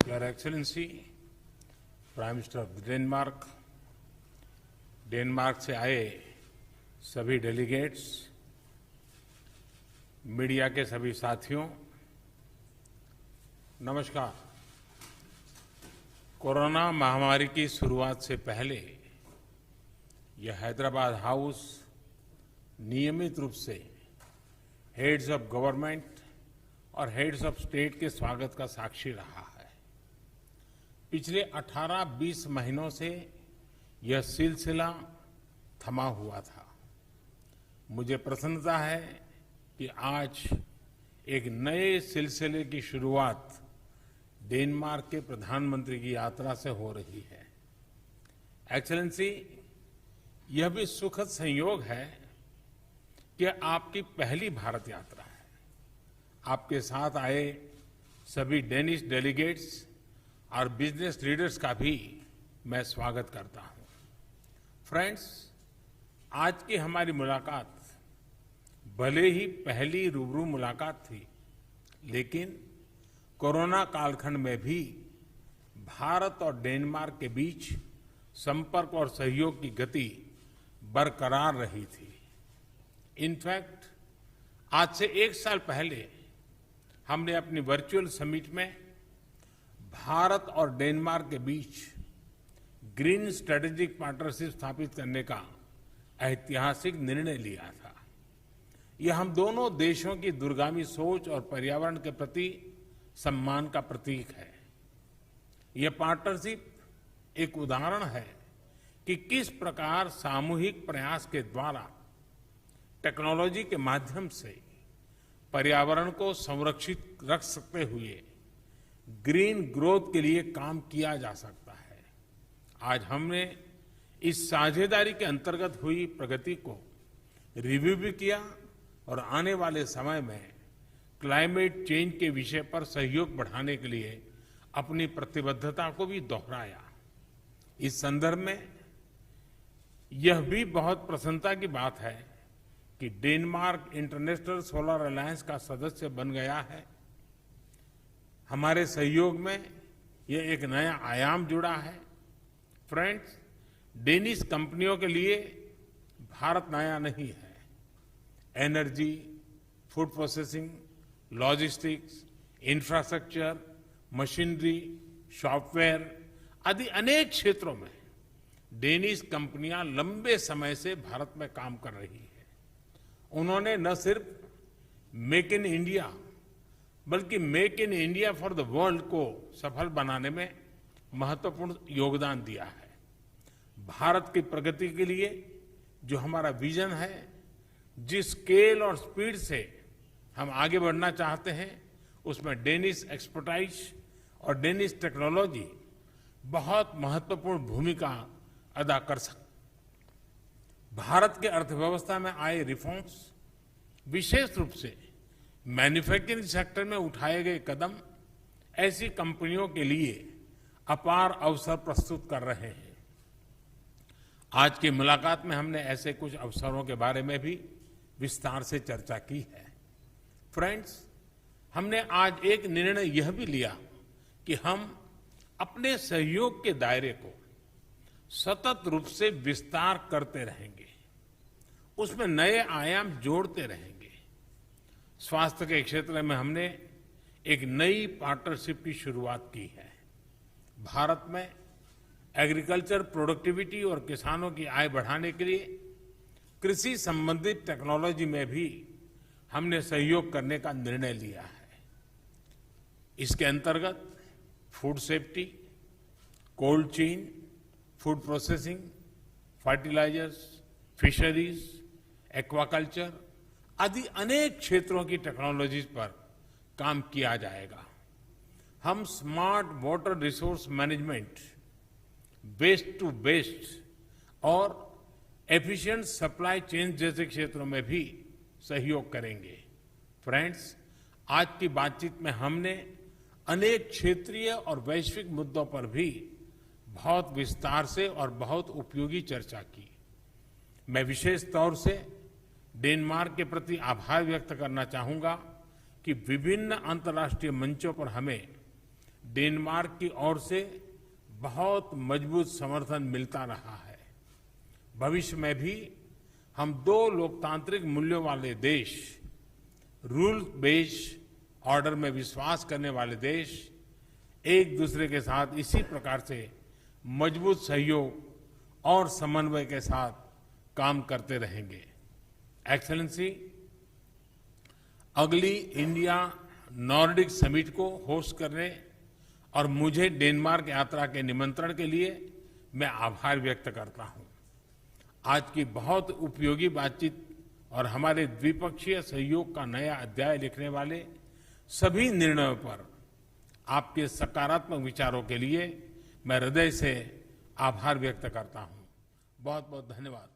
Your Excellency, prime minister of Denmark, Denmark से आए सभी डेलीगेट्स, मीडिया के सभी साथियों, नमस्कार। कोरोना महामारी की शुरुआत से पहले यह हैदराबाद हाउस नियमित रूप से हेड्स ऑफ गवर्नमेंट और हेड्स ऑफ स्टेट के स्वागत का साक्षी रहा है। पिछले 18-20 महीनों से यह सिलसिला थमा हुआ था। मुझे प्रसन्नता है कि आज एक नए सिलसिले की शुरुआत डेनमार्क के प्रधानमंत्री की यात्रा से हो रही है। एक्सेलेंसी, यह भी सुखद संयोग है कि आपकी पहली भारत यात्रा है। आपके साथ आए सभी डेनिश डेलीगेट्स और बिजनेस लीडर्स का भी मैं स्वागत करता हूं। फ्रेंड्स, आज की हमारी मुलाकात भले ही पहली रूबरू मुलाकात थी, लेकिन कोरोना कालखंड में भी भारत और डेनमार्क के बीच संपर्क और सहयोग की गति बरकरार रही थी। इनफैक्ट, आज से 1 साल पहले हमने अपनी वर्चुअल समिट में भारत और डेनमार्क के बीच ग्रीन स्ट्रेटेजिक पार्टनरशिप स्थापित करने का ऐतिहासिक निर्णय लिया था। यह हम दोनों देशों की दूरगामी सोच और पर्यावरण के प्रति सम्मान का प्रतीक है। यह पार्टनरशिप एक उदाहरण है कि किस प्रकार सामूहिक प्रयास के द्वारा टेक्नोलॉजी के माध्यम से पर्यावरण को संरक्षित रख सकते हुए ग्रीन ग्रोथ के लिए काम किया जा सकता है। आज हमने इस साझेदारी के अंतर्गत हुई प्रगति को रिव्यू भी किया और आने वाले समय में क्लाइमेट चेंज के विषय पर सहयोग बढ़ाने के लिए अपनी प्रतिबद्धता को भी दोहराया। इस संदर्भ में यह भी बहुत प्रसन्नता की बात है कि डेनमार्क इंटरनेशनल सोलर अलायंस का सदस्य बन गया है। हमारे सहयोग में यह एक नया आयाम जुड़ा है। फ्रेंड्स, डेनिश कंपनियों के लिए भारत नया नहीं है। Energy, food processing, logistics, infrastructure, machinery, software आदि अनेक क्षेत्रों में डेनिश कंपनियां लंबे समय से भारत में काम कर रही है। उन्होंने न सिर्फ मेक इन इंडिया बल्कि make in India for the world को सफल बनाने में महत्वपूर्ण योगदान दिया है। भारत की प्रगति के लिए जो हमारा विजन है, जिस स्केल और स्पीड से हम आगे बढ़ना चाहते हैं, उसमें डेनिश एक्सपर्टाइज और डेनिश टेक्नोलॉजी बहुत महत्वपूर्ण भूमिका अदा कर सकती। भारत के अर्थव्यवस्था में आए रिफॉर्म्स, विशेष रूप से मैन्युफैक्चरिंग सेक्टर में उठाए गए कदम ऐसी कंपनियों के लिए अपार अवसर प्रस्तुत कर रहे हैं। आज की मुलाकात में हमने ऐसे कुछ अवसरों के बारे में भी विस्तार से चर्चा की है। फ्रेंड्स, हमने आज एक निर्णय यह भी लिया कि हम अपने सहयोग के दायरे को सतत रूप से विस्तार करते रहेंगे, उसमें नए आयाम जोड़ते रहेंगे। स्वास्थ्य के क्षेत्र में हमने एक नई पार्टनरशिप की शुरुआत की है। भारत में एग्रीकल्चर प्रोडक्टिविटी और किसानों की आय बढ़ाने के लिए कृषि संबंधित टेक्नोलॉजी में भी हमने सहयोग करने का निर्णय लिया है। इसके अंतर्गत food safety, cold chain, food processing, fertilisers, fisheries, aquaculture आदि अनेक क्षेत्रों की टेक्नोलॉजीज पर काम किया जाएगा। हम smart water resource management, waste to best और एफिशिएंट सप्लाई चेन जैसे क्षेत्रों में भी सहयोग करेंगे। फ्रेंड्स, आज की बातचीत में हमने अनेक क्षेत्रीय और वैश्विक मुद्दों पर भी बहुत विस्तार से और बहुत उपयोगी चर्चा की। मैं विशेष तौर से डेनमार्क के प्रति आभार व्यक्त करना चाहूंगा कि विभिन्न अंतर्राष्ट्रीय मंचों पर हमें डेनमार्क की ओर से बहुत मजबूत समर्थन मिलता रहा है। भविष्य में भी हम दो लोकतांत्रिक मूल्यों वाले देश, रूल बेस्ड ऑर्डर में विश्वास करने वाले देश एक दूसरे के साथ इसी प्रकार से मजबूत सहयोग और समन्वय के साथ काम करते रहेंगे। एक्सेलेंसी, अगली इंडिया नॉर्डिक समिट को होस्ट करने और मुझे डेनमार्क यात्रा के निमंत्रण के लिए मैं आभार व्यक्त करता हूं। आज की बहुत उपयोगी बातचीत और हमारे द्विपक्षीय सहयोग का नया अध्याय लिखने वाले सभी निर्णयों पर आपके सकारात्मक विचारों के लिए मैं हृदय से आभार व्यक्त करता हूं। बहुत बहुत धन्यवाद।